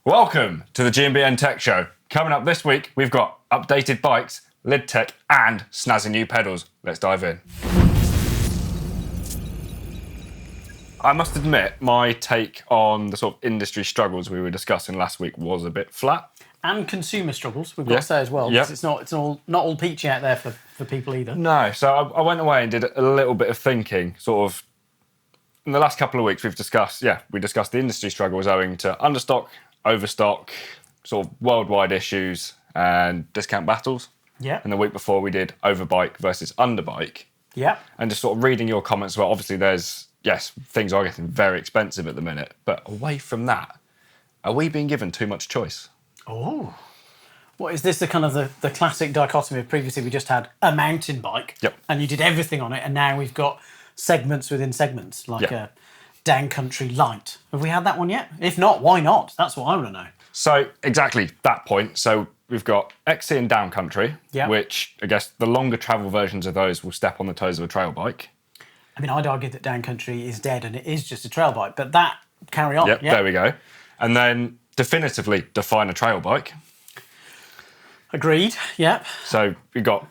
Welcome to the GMBNTech show. Coming up this week, we've got updated bikes, lid tech, and snazzy new pedals. Let's dive in. I must admit, my take on the sort of industry struggles we were discussing last week was a bit flat. And consumer struggles, we've got to say as well, because it's not all peachy out there for people either. No, so I went away and did a little bit of thinking, sort of. In the last couple of weeks, we discussed the industry struggles owing to understock, overstock, sort of worldwide issues and discount battles. Yeah. And the week before, we did overbike versus underbike. Yeah. And just sort of reading your comments, well, obviously things are getting very expensive at the minute, but away from that, are we being given too much choice? Oh. What is this, the kind of the classic dichotomy of previously we just had a mountain bike and you did everything on it, and now we've got segments within segments, like a downcountry light. Have we had that one yet? If not, why not? That's what I want to know. So exactly that point. So we've got XC and downcountry, which I guess the longer travel versions of those will step on the toes of a trail bike. I mean, I'd argue that downcountry is dead and it is just a trail bike, but carry on. Yep, there we go. And then definitively define a trail bike. Agreed, yep. So we've got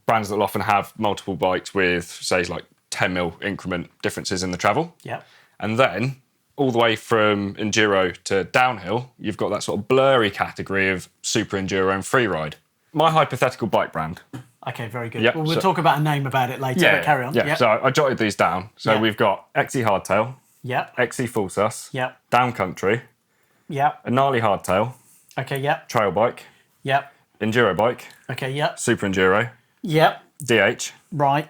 brands that will often have multiple bikes with, say, like 10mm increment differences in the travel. Yep. And then all the way from enduro to downhill, you've got that sort of blurry category of super enduro and freeride. My hypothetical bike brand. Okay, very good. Yep, well, we'll talk about a name about it later, but carry on. Yeah, so I jotted these down. So we've got XC Hardtail, XC Full Sus, Downcountry, a gnarly hardtail, trail bike, enduro bike, super enduro, DH. Right.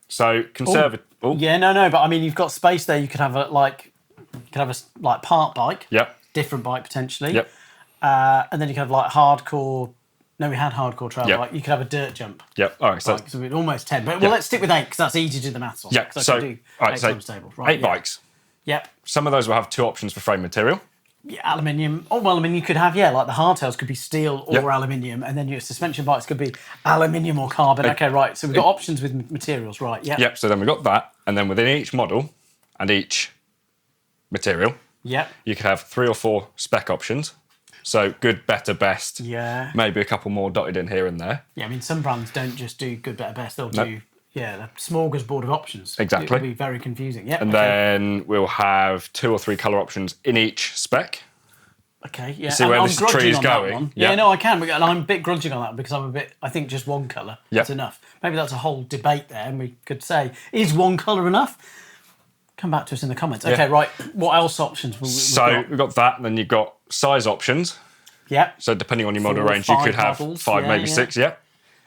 So conservative. Yeah, no, but I mean, you've got space there. You could have a park bike. Different bike potentially. And then you could have like hardcore. No, we had hardcore trail bike. You could have a dirt jump. All right. So we're almost 10. But let's stick with 8 because that's easy to do the maths on. So, do all right, 8 so times table. Right, 8 bikes. Some of those will have 2 options for frame material. Aluminium. Oh, well, I mean, you could have, like the hardtails could be steel or aluminium, and then your suspension bikes could be aluminium or carbon. Okay, right. So we've got options with materials, right? So then we've got that, and then within each model and each material, you could have 3 or 4 spec options. So good, better, best. Maybe a couple more dotted in here and there. I mean, some brands don't just do good, better, best. They'll do the smorgasbord of options. Exactly. It'll be very confusing. And then we'll have 2 or 3 colour options in each spec. Okay, You see where this tree is going? No, I can. And I'm a bit grudging on that because I think just one colour is enough. Maybe that's a whole debate there, and we could say, is one colour enough? Come back to us in the comments. Okay, right. What else options we've got that, and then you've got size options. So depending on your model range, you could have models, 5, maybe 6,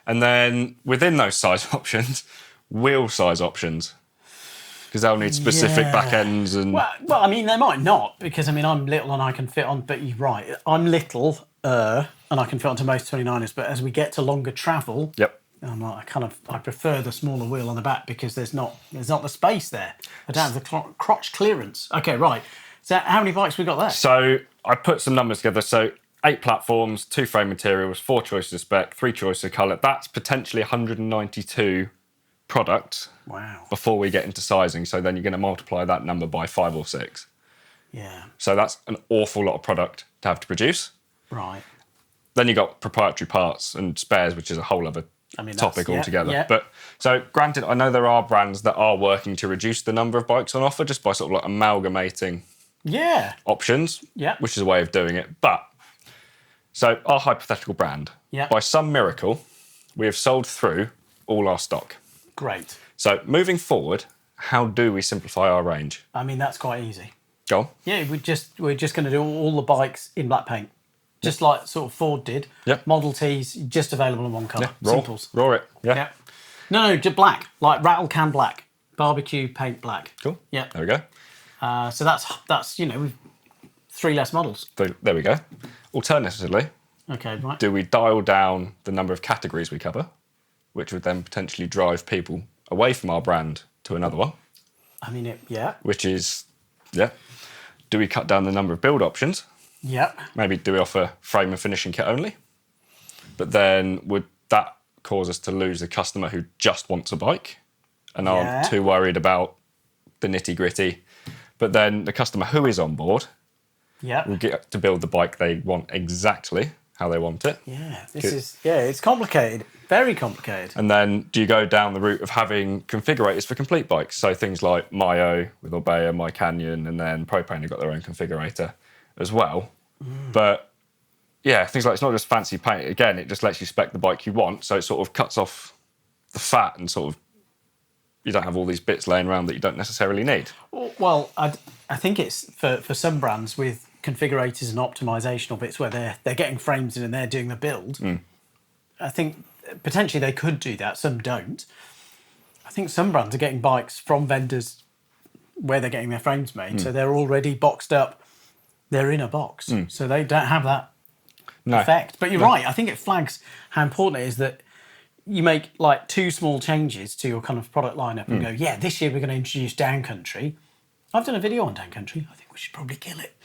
And then within those size options, wheel size options. Because they'll need specific back ends and... Well, I mean, they might not, because, I mean, I'm little and I can fit on... But you're right, I'm little, and I can fit onto most 29ers, but as we get to longer travel... I prefer the smaller wheel on the back because there's not the space there. I don't have the crotch clearance. Okay, right. So how many bikes we got there? So I put some numbers together. So 8 platforms, 2 frame materials, 4 choices of spec, 3 choices of colour. That's potentially 192 products. Wow. Before we get into sizing. So then you're going to multiply that number by 5 or 6. Yeah. So that's an awful lot of product to have to produce. Right. Then you've got proprietary parts and spares, which is a whole other topic altogether. But so granted, I know there are brands that are working to reduce the number of bikes on offer just by sort of like amalgamating options, which is a way of doing it. But so our hypothetical brand, by some miracle, we have sold through all our stock. Great. So moving forward, how do we simplify our range? I mean, that's quite easy. Go on. Yeah, we're just going to do all the bikes in black paint. Just like sort of Ford did. Model T's just available in one colour. Simples. Raw it. No, just black. Like rattle can black. Barbecue paint black. Cool. Yeah. There we go. So that's we've 3 less models. There we go. Alternatively, right. Do we dial down the number of categories we cover, which would then potentially drive people away from our brand to another one? I mean, Which is, Do we cut down the number of build options? Maybe do we offer frame and finishing kit only? But then would that cause us to lose a customer who just wants a bike and aren't too worried about the nitty gritty? But then the customer who is on board, will get to build the bike they want exactly how they want it. Yeah, it's complicated, very complicated. And then do you go down the route of having configurators for complete bikes? So things like Myo with Orbea, My Canyon, and then Propane have got their own configurator as well. But yeah, things like it's not just fancy paint. Again, it just lets you spec the bike you want. So it sort of cuts off the fat and sort of you don't have all these bits laying around that you don't necessarily need. Well, I think it's for some brands with configurators and optimizational bits where they're getting frames in and they're doing the build. I think potentially they could do that. Some don't. I think some brands are getting bikes from vendors where they're getting their frames made, so they're already boxed up. They're in a box, so they don't have that effect. But you're right. I think it flags how important it is that you make like 2 small changes to your kind of product lineup and go, yeah, this year we're going to introduce downcountry. I've done a video on downcountry. I think we should probably kill it.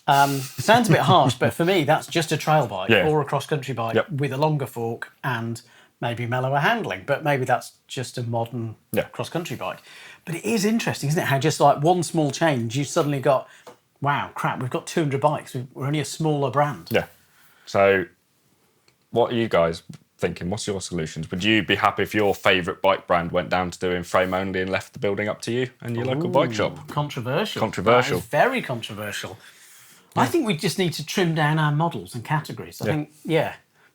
It sounds a bit harsh, but for me, that's just a trail bike or a cross-country bike with a longer fork and maybe mellower handling. But maybe that's just a modern cross-country bike. But it is interesting, isn't it? How just like one small change, you suddenly got, wow, crap, we've got 200 bikes. We're only a smaller brand. Yeah. So what are you guys thinking? What's your solutions? Would you be happy if your favourite bike brand went down to doing frame only and left the building up to you and your local bike shop? Controversial. Controversial. That is very controversial. I think we just need to trim down our models and categories. I think,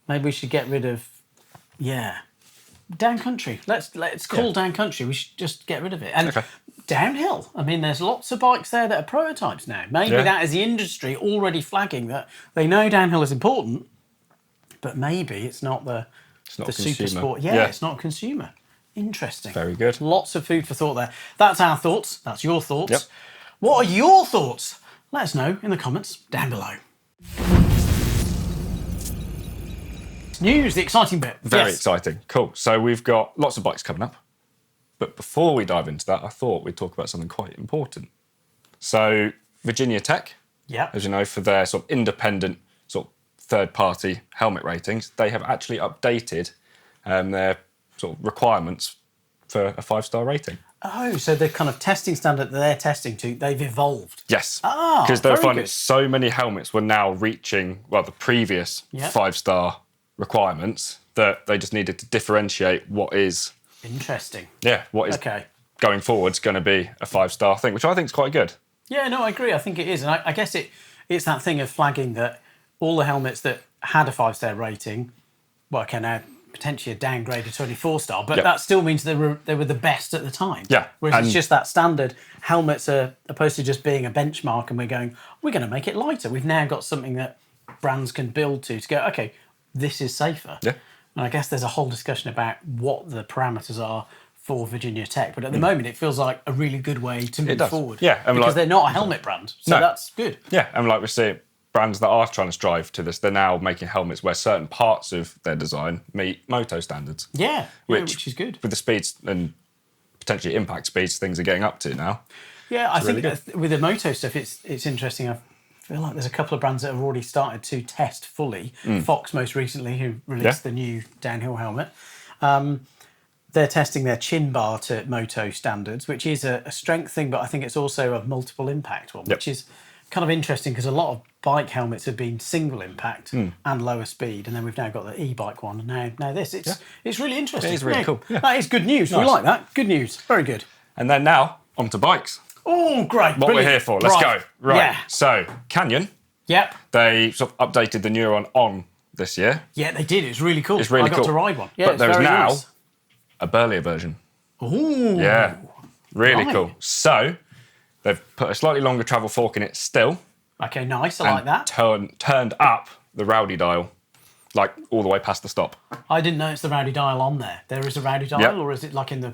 maybe we should get rid of, downcountry. Let's call downcountry. We should just get rid of it. And downhill. I mean, there's lots of bikes there that are prototypes now. Maybe that is the industry already flagging that they know downhill is important, but maybe it's not the super sport. It's not consumer. Interesting. Very good. Lots of food for thought there. That's our thoughts. That's your thoughts. Yep. What are your thoughts? Let us know in the comments down below. News, the exciting bit. Very exciting. Cool. So we've got lots of bikes coming up. But before we dive into that, I thought we'd talk about something quite important. So Virginia Tech, as you know, for their sort of independent sort of third-party helmet ratings, they have actually updated their sort of requirements for a 5-star rating. Oh, so the kind of testing standard that they're testing to, they've evolved. Yes. Because they're finding so many helmets were now reaching, well, the previous 5-star requirements that they just needed to differentiate what is... Interesting. Yeah, what is going forward going to be a 5-star thing, which I think is quite good. Yeah, no, I agree. I think it is. And I guess it's that thing of flagging that all the helmets that had a 5-star rating, well, okay, now potentially a downgraded to only 4-star, but that still means they were the best at the time. Yeah. Whereas it's just that standard helmets are opposed to just being a benchmark and we're going to make it lighter. We've now got something that brands can build to go, okay, this is safer. Yeah. And I guess there's a whole discussion about what the parameters are for Virginia Tech, but at the moment it feels like a really good way to move forward. Yeah. And because they're not a helmet brand, so that's good. Yeah, and like we see, brands that are trying to strive to this, they're now making helmets where certain parts of their design meet moto standards. Yeah, which is good. With the speeds and potentially impact speeds things are getting up to now. Yeah, I think with the moto stuff, it's interesting. I feel like there's a couple of brands that have already started to test fully. Fox most recently, who released the new downhill helmet. They're testing their chin bar to moto standards, which is a strength thing, but I think it's also a multiple impact one, which is kind of interesting because a lot of bike helmets have been single impact and lower speed, and then we've now got the e-bike one, and now this. It's really interesting. It is really cool. Yeah. That is good news. Nice. We like that. Good news. Very good. And then now, onto bikes. Oh, great. What we're here for. Let's go. Right. Yeah. So, Canyon. Yep. They sort of updated the Neuron On this year. Yeah, they did. It was really cool. It's really cool. I got to ride one. Yeah, but there is now nice. A burlier version. Ooh. Yeah. Really cool. So, they've put a slightly longer travel fork in it still. Okay, nice. I like that. Turned up the rowdy dial, like all the way past the stop. I didn't notice the rowdy dial on there. There is a rowdy dial, or is it like in the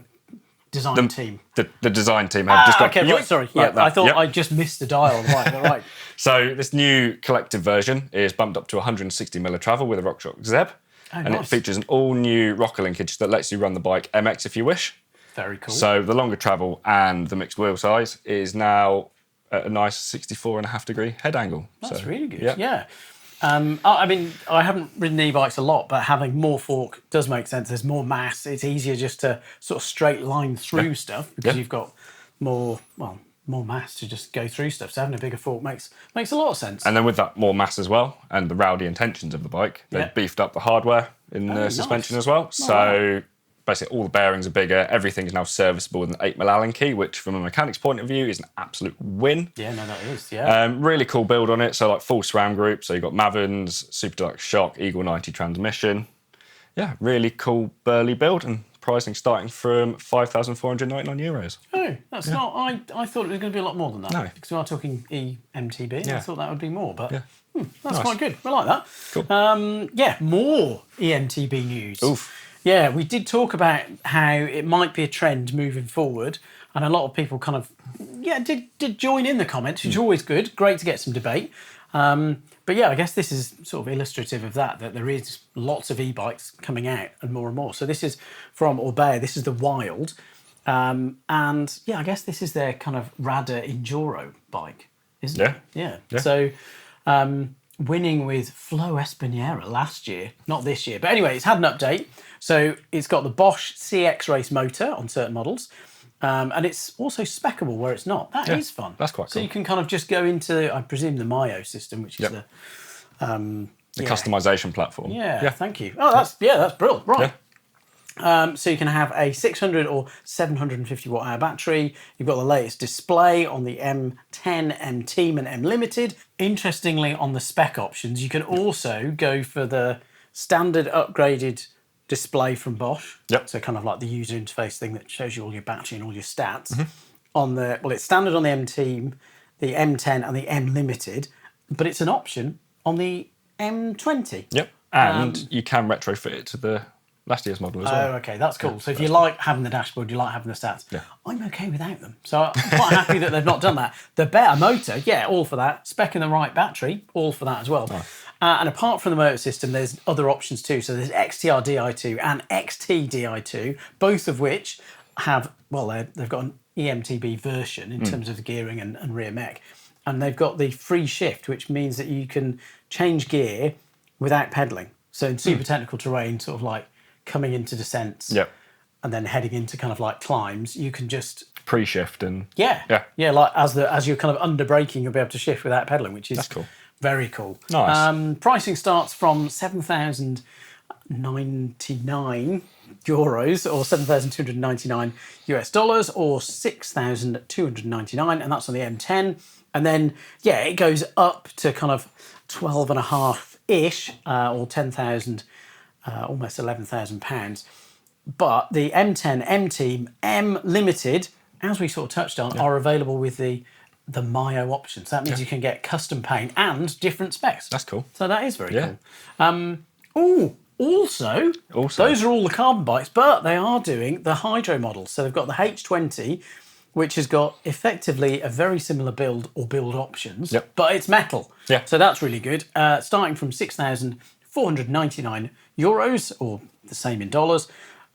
design team? The design team have just got... Okay, right, sorry. Like I thought I just missed the dial. Right. So this new collective version is bumped up to 160mm of travel with a RockShox Zeb. Oh, and it features an all-new rocker linkage that lets you run the bike MX if you wish. Very cool. So the longer travel and the mixed wheel size is now at a nice 64.5 degree head angle. That's really good. Yeah. I mean, I haven't ridden e-bikes a lot, but having more fork does make sense. There's more mass. It's easier just to sort of straight line through stuff because you've got more, more mass to just go through stuff. So having a bigger fork makes a lot of sense. And then with that more mass as well, and the rowdy intentions of the bike, they beefed up the hardware in the suspension as well. So basically all the bearings are bigger, everything is now serviceable with an 8mm Allen key, which from a mechanic's point of view is an absolute win. Yeah, no, that is, yeah. Really cool build on it, so like full SRAM group, so you've got Mavins, Super Deluxe shock, Eagle 90 transmission. Yeah, really cool burly build, and pricing starting from €5,499. Oh, that's not, I thought it was going to be a lot more than that. No. Because we are talking EMTB, I thought that would be more, but that's nice. Quite good. I like that. Cool. More EMTB news. Oof. Yeah, we did talk about how it might be a trend moving forward, and a lot of people kind of, did join in the comments, which is always good. Great to get some debate. But yeah, I guess this is sort of illustrative of that there is lots of e-bikes coming out and more. So this is from Orbea. This is the Wild. And yeah, I guess this is their kind of Radar Enduro bike, isn't it? Yeah. So winning with Flo Espiniera last year, not this year. But anyway, it's had an update. So it's got the Bosch CX race motor on certain models. And it's also specable where it's not. That is fun. That's quite cool. So you can kind of just go into, I presume, the Mayo system, which is the customization platform. Yeah, thank you. Oh, that's brilliant. Right. Yeah. So you can have a 600 or 750 watt hour battery. You've got the latest display on the M10, M Team and M Limited. Interestingly, on the spec options, you can also go for the standard upgraded display from Bosch. So kind of like the user interface thing that shows you all your battery and all your stats. On the, it's standard on the M Team, the M10 and the M Limited, but it's an option on the M20. And you can retrofit it to the last year's model as well. Oh, okay, that's cool. So if you like having the dashboard, you like having the stats, I'm okay without them. So I'm quite happy that they've not done that. The better motor, all for that. Spec in the right battery, all for that as well. And apart from the motor system, there's other options too. So there's XTR Di2 and XT Di2, both of which have, they've got an EMTB version in terms of the gearing and rear mech. And they've got the free shift, which means that you can change gear without pedalling. So in super technical terrain, sort of like coming into descents and then heading into kind of like climbs, you can just pre-shift and like as you're kind of under braking, you'll be able to shift without pedaling, which is cool. Very cool. Nice. Pricing starts from €7,099 or $7,299 or $6,299, and that's on the M10. And then it goes up to kind of 12.5-ish or 10,000, almost £11,000. But the M10, M Team, M Limited, as we sort of touched on, are available with the Mayo option. So that means you can get custom paint and different specs. That's cool. So that is very cool. Also, those are all the carbon bikes, but they are doing the hydro models. So they've got the H20, which has got effectively a very similar build or build options, but it's metal. So that's really good. Starting from €6,499 or the same in dollars,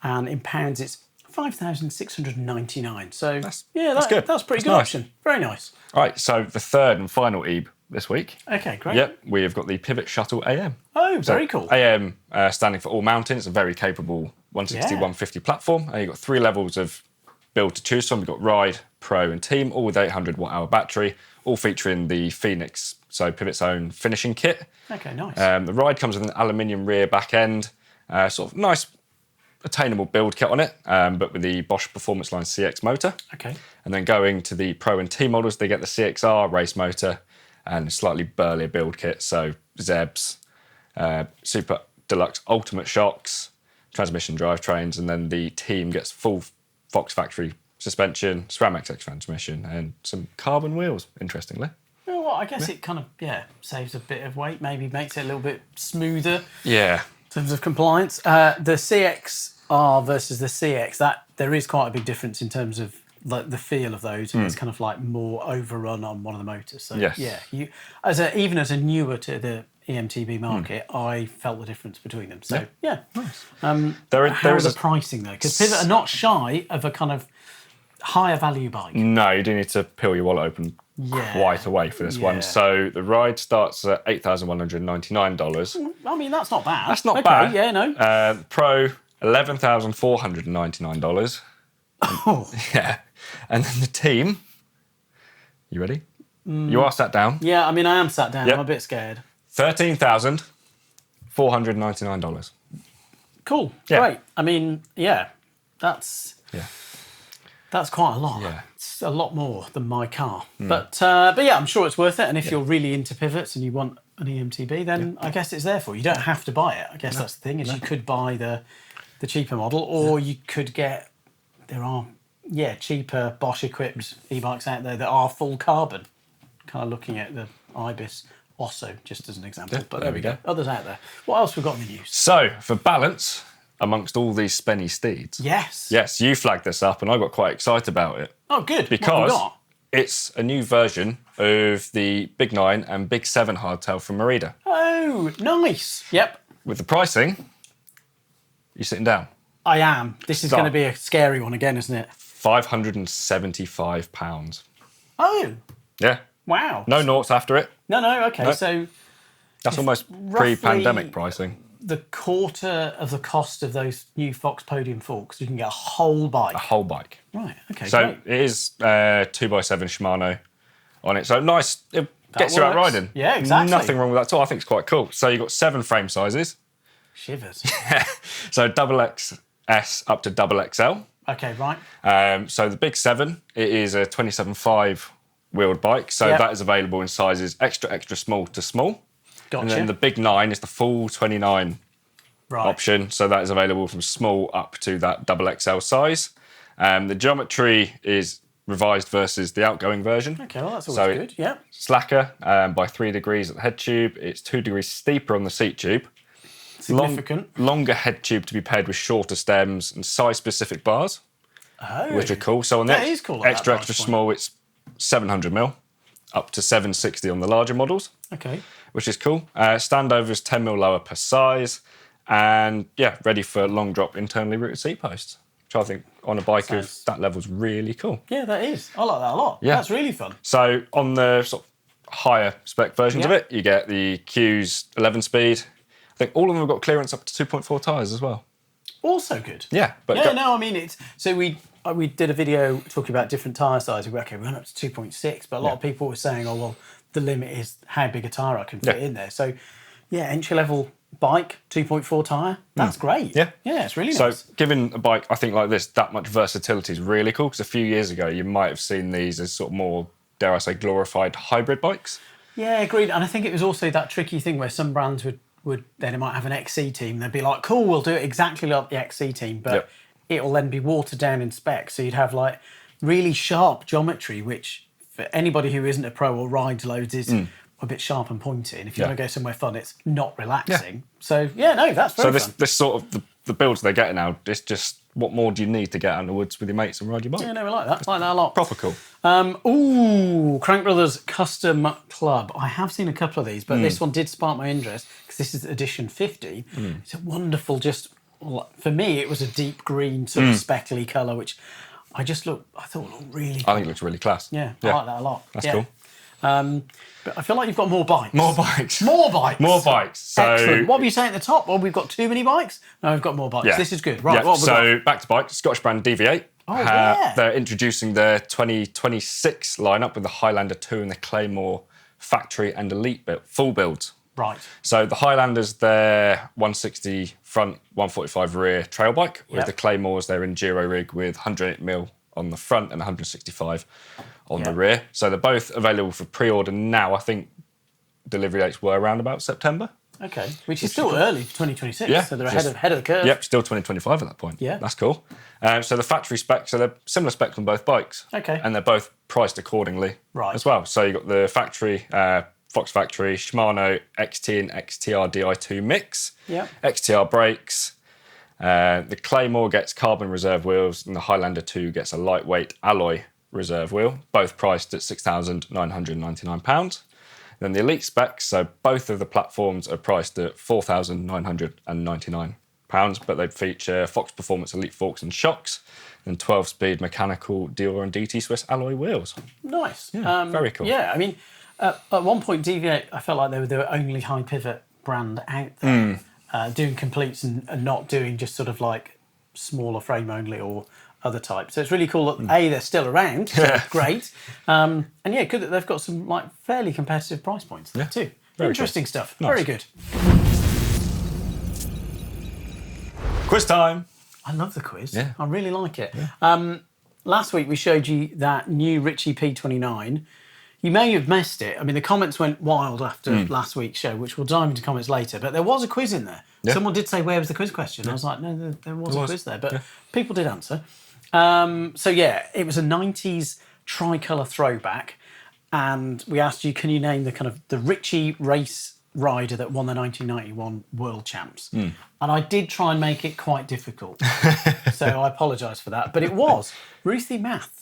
and in pounds it's 5,699. So that's good. That's pretty good option. Very nice. All right, so the third and final EB this week. Okay, great. We have got the Pivot Shuttle AM. Oh, very cool. AM standing for all mountain. It's a very capable 160, 150 platform. And you've got 3 levels of build to choose from. You've got Ride, Pro and Team, all with 800 watt hour battery, all featuring the Phoenix, so Pivot's own finishing kit. Okay, nice. The Ride comes with an aluminium rear back end, sort of nice attainable build kit on it, but with the Bosch Performance Line CX motor. Okay. And then going to the Pro and T models, they get the CXR race motor and a slightly burlier build kit. So Zebs, Super Deluxe Ultimate shocks, transmission drivetrains, and then the Team gets full Fox factory suspension, SRAM XX transmission, and some carbon wheels, interestingly. Well, I guess it kind of, saves a bit of weight, maybe makes it a little bit smoother. Yeah. In terms of compliance. The CXR versus the CX, that there is quite a big difference in terms of like the feel of those, and it's kind of like more overrun on one of the motors. So even as a newer to the EMTB market, I felt the difference between them. So nice. There is a pricing though, because Pivot are not shy of a kind of higher value bike. No, you do need to peel your wallet open quite away for this one. So the Ride starts at $8,199. I mean, that's not bad. That's not bad. Yeah, no. Pro, $11,499. Oh. Yeah. And then the Team, You ready? You are sat down. Yeah, I mean, I am sat down. Yep. I'm a bit scared. $13,499. Cool. Yeah. Great. I mean, that's quite a lot. Yeah. It's a lot more than my car. But yeah, I'm sure it's worth it. And if you're really into pivots and you want an EMTB, then I guess it's there for you. You don't have to buy it. I guess that's the thing, is you could buy the cheaper model, or you could get, there are cheaper Bosch equipped e-bikes out there that are full carbon. Kind of looking at the Ibis Osso just as an example. But there we go. Others out there. What else have we got in the news? So, for balance, amongst all these spenny steeds. Yes, you flagged this up and I got quite excited about it. Oh, good. Because it's a new version of the Big 9 and Big 7 hardtail from Merida. Oh, nice. Yep. With the pricing, you're sitting down. I am. This is going to be a scary one again, isn't it? £575. Oh. Yeah. Wow. No noughts after it. No, okay. Nope. So that's almost pre-pandemic pricing. The quarter of the cost of those new Fox Podium forks, you can get a whole bike. A whole bike. Right, okay, so great. It is 2x7 Shimano on it. So nice, it gets you out riding. Yeah, exactly. Nothing wrong with that at all. I think it's quite cool. So you've got 7 frame sizes. Shivers. Yeah. So XXS up to XXL. Okay, right. So the Big 7, it is a 27.5 wheeled bike. So that is available in sizes extra small to small. Gotcha. And then the Big 9 is the full 29 option. So that is available from small up to that XXL size. The geometry is revised versus the outgoing version. Okay, well, that's always good. Yeah. Slacker by 3 degrees at the head tube. It's 2 degrees steeper on the seat tube. Significant. Longer head tube to be paired with shorter stems and size-specific bars, which are cool. So on the extra small, it's 700mm, up to 760 on the larger models. Okay. Which is cool. Standover is 10mm lower per size, and ready for long drop internally routed seat posts, which I think on a bike of that level is really cool. Yeah, that is. I like that a lot. Yeah. That's really fun. So on the sort of higher spec versions of it, you get the Q's 11-speed. I think all of them have got clearance up to 2.4 tyres as well. Also good. Yeah. But I mean, it's... So we did a video talking about different tyre sizes. We went up to 2.6, but a lot of people were saying, oh, well, the limit is how big a tyre I can fit in there. So, entry-level bike, 2.4 tyre, that's great. Yeah, it's really nice. So, given a bike, I think, like this, that much versatility is really cool, because a few years ago, you might have seen these as sort of more, dare I say, glorified hybrid bikes. Yeah, agreed. And I think it was also that tricky thing where some brands would then it might have an XC team. They'd be like, cool, we'll do it exactly like the XC team, but it'll then be watered down in spec. So you'd have like really sharp geometry, which for anybody who isn't a pro or rides loads is a bit sharp and pointy. And if you want to go somewhere fun, it's not relaxing. Yeah. So that's very fun. So this sort of the builds they're getting now, it's just, what more do you need to get out in the woods with your mates and ride your bike? Yeah, we like that. I like that a lot. Proper cool. Crank Brothers Custom Club. I have seen a couple of these, but this one did spark my interest because this is edition 50. It's a wonderful, for me, it was a deep green sort of speckly colour, which I thought looked really cool. I think it looks really class. Yeah, I like that a lot. That's cool. But I feel like you've got more bikes. More bikes. So, excellent. What were you saying at the top? Well, we've got too many bikes? No, we've got more bikes. Yeah. This is good. Right, what have we got? Back to bike, Scottish brand DV8. They're introducing their 2026 lineup with the Highlander 2 and the Claymore Factory and Elite full builds. Right. So the Highlander's their 160 front, 145 rear trail bike, with the Claymores their enduro rig with 108mm on the front and 165 on the rear. So they're both available for pre-order now. I think delivery dates were around about September. Okay, which is still early for 2026. Yeah, so they're ahead of the curve. Yep, still 2025 at that point. Yeah, that's cool. So the factory specs, so they're similar specs on both bikes. Okay, and they're both priced accordingly as well. So you've got the factory, Fox Factory, Shimano XT and XTR Di2 mix. Yeah, XTR brakes. The Claymore gets carbon reserve wheels, and the Highlander 2 gets a lightweight alloy reserve wheel, both priced at £6,999. Then the Elite specs, so both of the platforms are priced at £4,999, but they feature Fox Performance Elite forks and shocks, and 12-speed mechanical Dior and DT Swiss alloy wheels. Nice. Yeah, very cool. Yeah, I mean, at one point, DV8, I felt like they were the only high pivot brand out there, doing completes and not doing just sort of like smaller frame only or other types. So it's really cool that they're still around. So great. And yeah, good that they've got some like fairly competitive price points there too. Very interesting stuff. Nice. Very good. Quiz time. I love the quiz. Yeah. I really like it. Yeah. Last week we showed you that new Ritchie P29. You may have missed it. I mean, the comments went wild after last week's show, which we'll dive into comments later. But there was a quiz in there. Yeah. Someone did say, where was the quiz question? I was like, no, there was a quiz there. But people did answer. So, yeah, it was a 90s tricolour throwback. And we asked you, can you name the kind of the Ritchie race rider that won the 1991 World Champs? And I did try and make it quite difficult. So I apologise for that. But it was Ruthie Matthews.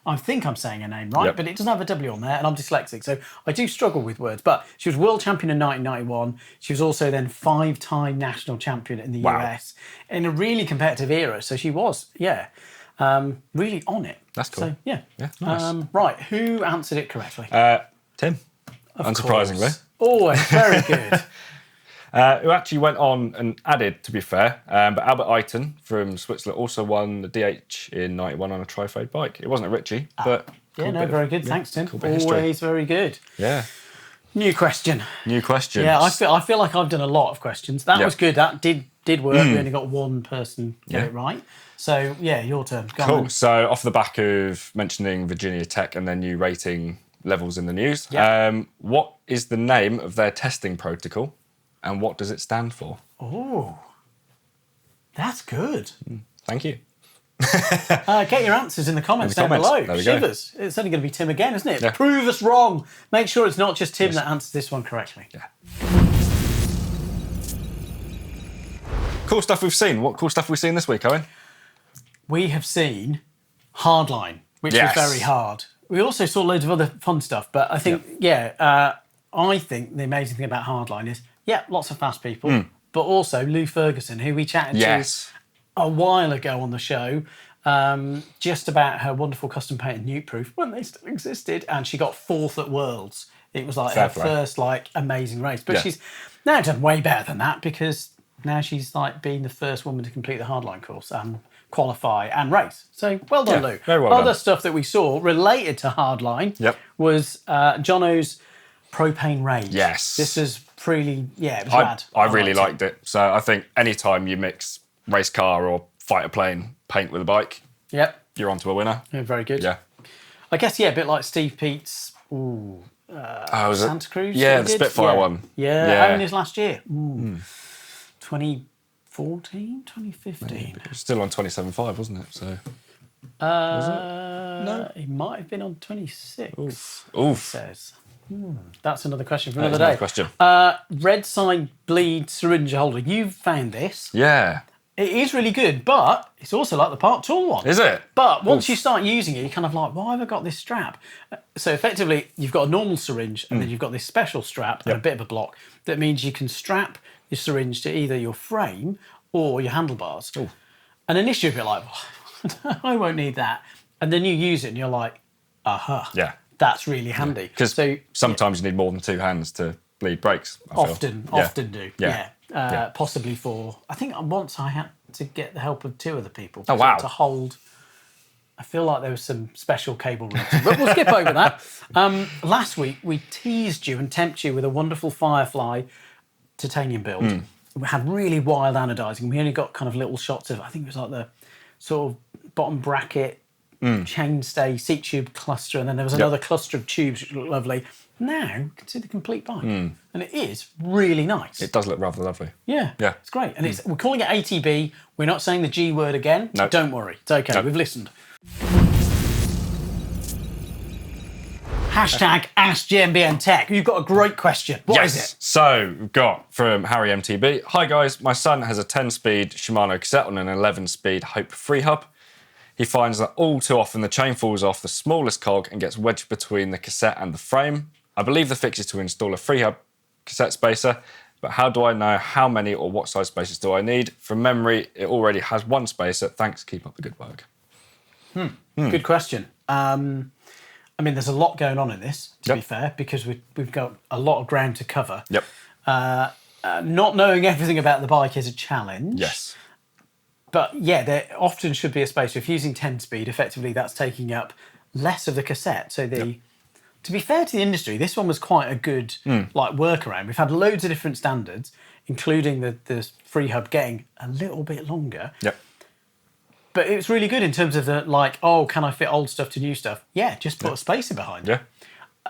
I think I'm saying her name right, but it doesn't have a W on there, and I'm dyslexic, so I do struggle with words. But she was world champion in 1991. She was also then 5-time national champion in the US in a really competitive era. So she was, really on it. That's cool. So, yeah. Nice. Right, who answered it correctly? Tim, of unsurprisingly. Course. Always very good. Who actually went on and added, to be fair, but Albert Eiton from Switzerland also won the DH in 91 on a tri-fade bike. It wasn't a Ritchie, but... very good. Thanks, Tim. Cool Always very good. Yeah. New question. Yeah, I feel like I've done a lot of questions. That was good. That did work. We only got one person get it right. So, yeah, your turn. Go on. So, off the back of mentioning Virginia Tech and their new rating levels in the news, what is the name of their testing protocol? And what does it stand for? Oh, that's good. Thank you. Get your answers in the comments down below. Shivers. It's only going to be Tim again, isn't it? Yeah. Prove us wrong. Make sure it's not just Tim that answers this one correctly. Yeah. Cool stuff we've seen. What cool stuff have we seen this week, Owen? We have seen Hardline, which was very hard. We also saw loads of other fun stuff, but I think, I think the amazing thing about Hardline is, lots of fast people, but also Lou Ferguson, who we chatted to a while ago on the show, just about her wonderful custom painted Newt Proof when they still existed, and she got 4th at Worlds. It was like her first amazing race, but she's now done way better than that because now she's like being the first woman to complete the Hardline course and qualify and race. So well done, Lou. Very well Other done. stuff that we saw related to Hardline was Jono's propane rage. Yes. This is pretty, it was rad. I really liked it. So I think anytime you mix race car or fighter plane paint with a bike, you're onto a winner. Yeah, very good. Yeah. I guess, a bit like Steve Pete's Santa Cruz. Yeah, the Spitfire one. Yeah, only his last year. 2014, 2015. It was still on 27.5, wasn't it? So. Was it? No. He might have been on 26. Oof. It says. That's another question for another day. Question. Red side bleed syringe holder. You found this. Yeah. It is really good, but it's also like the Part Tool one. Is it? But once you start using it, you're kind of like, why have I got this strap? So effectively, you've got a normal syringe and then you've got this special strap and a bit of a block. That means you can strap your syringe to either your frame or your handlebars. Ooh. And initially you're like, I won't need that. And then you use it and you're like, aha. Yeah. That's really handy. Because sometimes you need more than 2 hands to bleed brakes. Often do. Yeah. Possibly for, I think once I had to get the help of 2 other people to hold. I feel like there was some special cable routing, but we'll skip over that. Last week we teased you and tempted you with a wonderful Firefly titanium build. We had really wild anodizing. We only got kind of little shots of, I think it was like the sort of bottom bracket, chainstay, seat tube cluster, and then there was another cluster of tubes which looked lovely. Now you can see the complete bike, and it is really nice. It does look rather lovely. Yeah, it's great, and we're calling it ATB. We're not saying the G word again. No, don't worry, it's okay. We've listened. Hashtag AskGMBNTech. You've got a great question. What is it? So we've got from Harry MTB. Hi guys, my son has a 10-speed Shimano cassette on an 11-speed Hope free hub. He finds that all too often the chain falls off the smallest cog and gets wedged between the cassette and the frame. I believe the fix is to install a free hub cassette spacer, but how do I know how many or what size spacers do I need? From memory, it already has 1 spacer. Thanks, keep up the good work. Good question. I mean, there's a lot going on in this, to be fair, because we've got a lot of ground to cover. Not knowing everything about the bike is a challenge. Yes. But yeah, there often should be a space. So if using 10-speed, effectively that's taking up less of the cassette. So to be fair to the industry, this one was quite a good workaround. We've had loads of different standards, including the free hub getting a little bit longer. Yep. But it was really good in terms of can I fit old stuff to new stuff? Yeah, just put a spacer behind it. Yeah.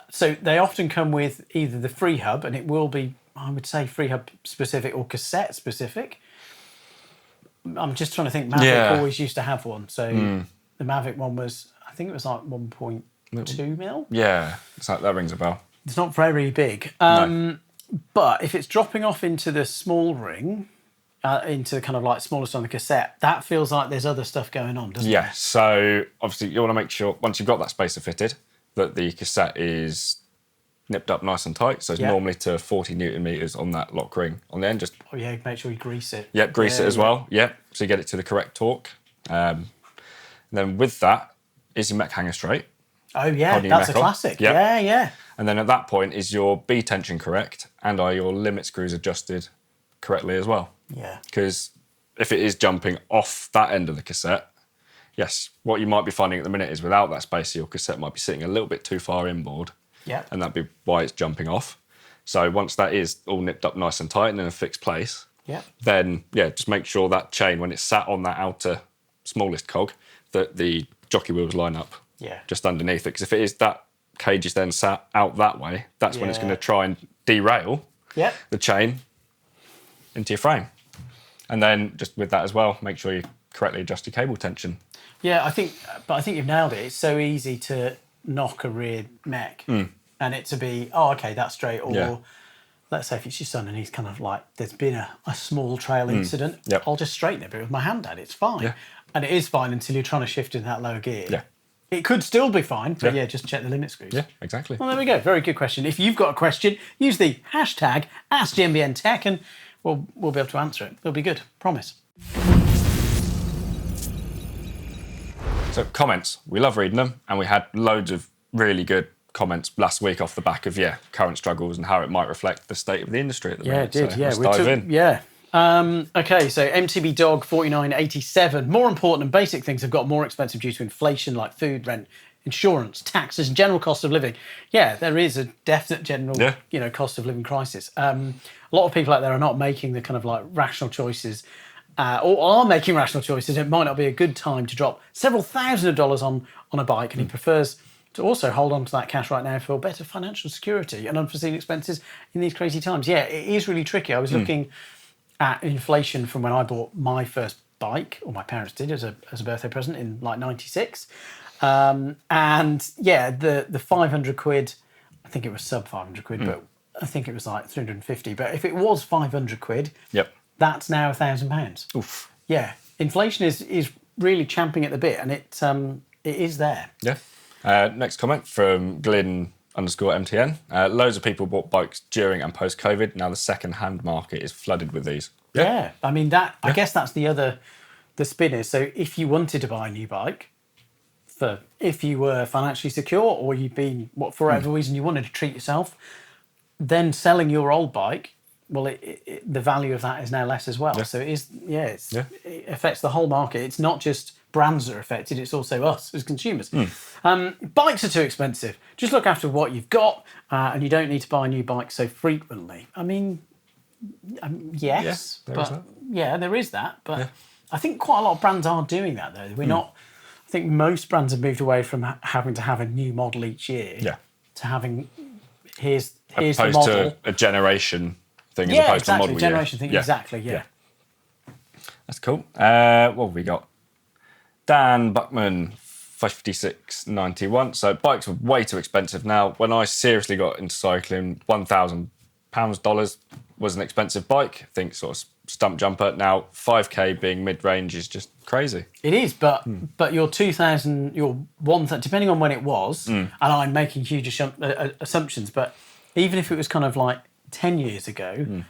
So they often come with either the free hub, and it will be, I would say, free hub specific or cassette specific. I'm just trying to think. Mavic always used to have one. So the Mavic one was, I think it was like 1.2 mil. Yeah, that rings a bell. It's not very big. No. But if it's dropping off into the small ring, into kind of like smallest on the cassette, that feels like there's other stuff going on, doesn't it? Yeah, so obviously you want to make sure, once you've got that spacer fitted, that the cassette is nipped up nice and tight. So it's normally to 40 Newton meters on that lock ring on the end. Just make sure you grease it. Yep, grease it as well. Yep, so you get it to the correct torque. And then with that is your mech hanger straight. Oh yeah, that's a classic. Yep. Yeah. And then at that point, is your B tension correct, and are your limit screws adjusted correctly as well? Yeah. Because if it is jumping off that end of the cassette, yes, what you might be finding at the minute is without that spacer, your cassette might be sitting a little bit too far inboard. Yeah. And that'd be why it's jumping off. So once that is all nipped up nice and tight and in a fixed place, then just make sure that chain, when it's sat on that outer smallest cog, that the jockey wheels line up just underneath it. Because if it is that cage is then sat out that way, that's when it's going to try and derail the chain into your frame. And then just with that as well, make sure you correctly adjust your cable tension. Yeah, I think you've nailed it. It's so easy to knock a rear mech and it to be, that's straight. Or let's say if it's your son and he's kind of like, there's been a small trail incident, I'll just straighten it with my hand, Dad. It's fine. Yeah. And it is fine until you're trying to shift into that lower gear. Yeah. It could still be fine, but just check the limit screws. Yeah, exactly. Well, there we go. Very good question. If you've got a question, use the hashtag AskGMBNTech and we'll be able to answer it. It'll be good. Promise. So comments, we love reading them, and we had loads of really good comments last week off the back of current struggles and how it might reflect the state of the industry at the minute. Yeah, it did. So let's dive in. Yeah. Okay, so MTB Dog 4987. More important and basic things have got more expensive due to inflation, like food, rent, insurance, taxes, and general cost of living. Yeah, there is a definite general, cost of living crisis. A lot of people out there are not making the kind of like rational choices, or are making rational choices. It might not be a good time to drop several $1,000s on a bike, and he prefers to also hold on to that cash right now for better financial security and unforeseen expenses in these crazy times. Yeah, it is really tricky. I was looking at inflation from when I bought my first bike, or my parents did as a birthday present in like 96. And the 500 quid, I think it was sub 500 quid, but I think it was like 350. But if it was 500 quid, that's now £1,000. Oof. Yeah, inflation is really champing at the bit, and it is there. Yeah. Next comment from Glyn_MTN. Loads of people bought bikes during and post-COVID. Now the second-hand market is flooded with these. Yeah. I mean, I guess that's the spin is. So if you wanted to buy a new bike, if you were financially secure or you've been, for whatever reason you wanted to treat yourself, then selling your old bike, well, the value of that is now less as well. Yeah. So it affects the whole market. It's not just brands that are affected, it's also us as consumers. Bikes are too expensive. Just look after what you've got, and you don't need to buy a new bike so frequently. I mean, yes, there is that. But I think quite a lot of brands are doing that, though. We're not. I think most brands have moved away from having to have a new model each year to having here's the model. To a generation thing as opposed to a model generation thing. Exactly. Yeah. That's cool. What have we got? Dan Buckman, 5691. So bikes are way too expensive now. When I seriously got into cycling, $1,000 was an expensive bike. I think sort of stump jumper. Now 5K being mid-range is just crazy. It is, but your 2,000, your 1,000, depending on when it was, and I'm making huge assumptions, but even if it was kind of like 10 years ago,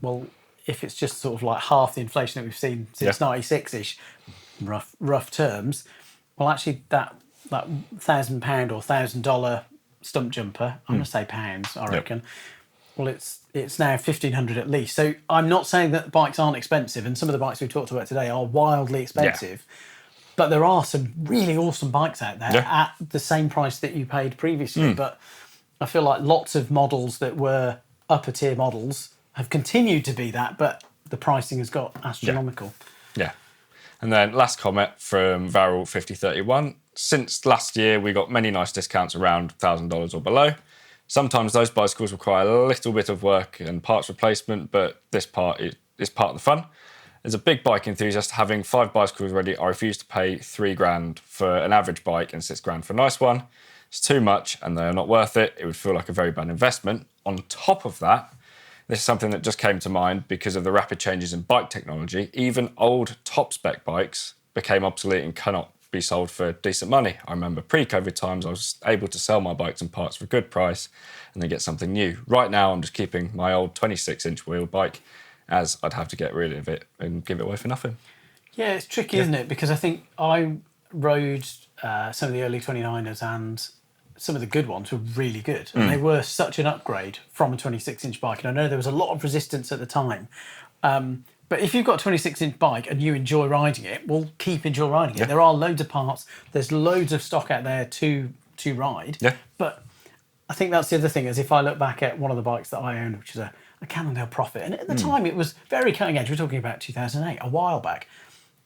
well, if it's just sort of like half the inflation that we've seen since 96-ish, rough terms, well, actually that £1,000 or $1,000 stump jumper, I'm going to say pounds, I reckon, Well, it's now 1,500 at least. So I'm not saying that bikes aren't expensive, and some of the bikes we talked about today are wildly expensive. But there are some really awesome bikes out there at the same price that you paid previously. But I feel like lots of models that were upper tier models have continued to be that, but the pricing has got astronomical. Yeah. And then last comment from Varel5031. Since last year, we got many nice discounts around $1,000 or below. Sometimes those bicycles require a little bit of work and parts replacement, but this part is part of the fun. As a big bike enthusiast, having 5 bicycles ready, I refuse to pay $3,000 for an average bike and $6,000 for a nice one. It's too much and they are not worth it. It would feel like a very bad investment. On top of that, this is something that just came to mind because of the rapid changes in bike technology. Even old top spec bikes became obsolete and cannot be sold for decent money. I remember pre-COVID times I was able to sell my bikes and parts for a good price and then get something new. Right now I'm just keeping my old 26-inch wheel bike as I'd have to get rid of it and give it away for nothing. Yeah, it's tricky, isn't it? Because I think I rode some of the early 29ers and some of the good ones were really good. And they were such an upgrade from a 26-inch bike. And I know there was a lot of resistance at the time. But if you've got a 26-inch bike and you enjoy riding it, well, keep enjoy riding it. There are loads of parts. There's loads of stock out there to ride. Yeah. But I think that's the other thing, is if I look back at one of the bikes that I owned, which is a Cannondale Prophet, and at the time it was very cutting edge. We're talking about 2008, a while back.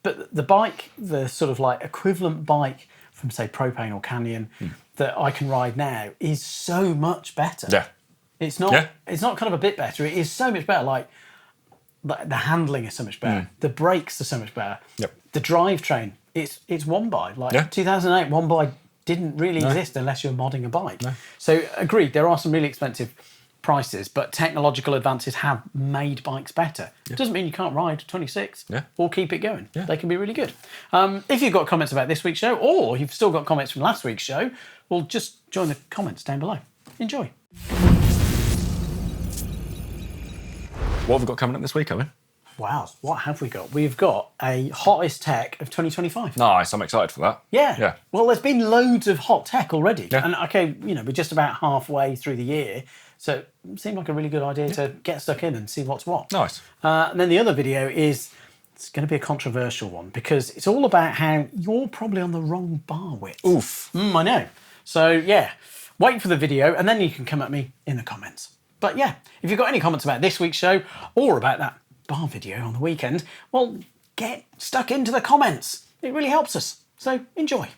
But the bike, the sort of like equivalent bike from, say, Propane or Canyon that I can ride now is so much better. Yeah. It's not kind of a bit better. It is so much better. Like the handling is so much better. The brakes are so much better. Yep. The drivetrain, it's one by. Like 2008, one by didn't really exist unless you're modding a bike. No. So agreed, there are some really expensive prices, but technological advances have made bikes better. It doesn't mean you can't ride 26 or keep it going. They can be really good. If you've got comments about this week's show, or you've still got comments from last week's show, well, just join the comments down below. Enjoy. What have we got coming up this week, Owen? Wow, what have we got? We've got a hottest tech of 2025. Nice, I'm excited for that. Yeah. Well, there's been loads of hot tech already. Yeah. And okay, we're just about halfway through the year. So it seemed like a really good idea to get stuck in and see what's what. Nice. And then the other video it's going to be a controversial one because it's all about how you're probably on the wrong bar width. Oof. I know. So yeah, wait for the video and then you can come at me in the comments. But yeah, if you've got any comments about this week's show or about that bar video on the weekend, well, get stuck into the comments. It really helps us. So enjoy.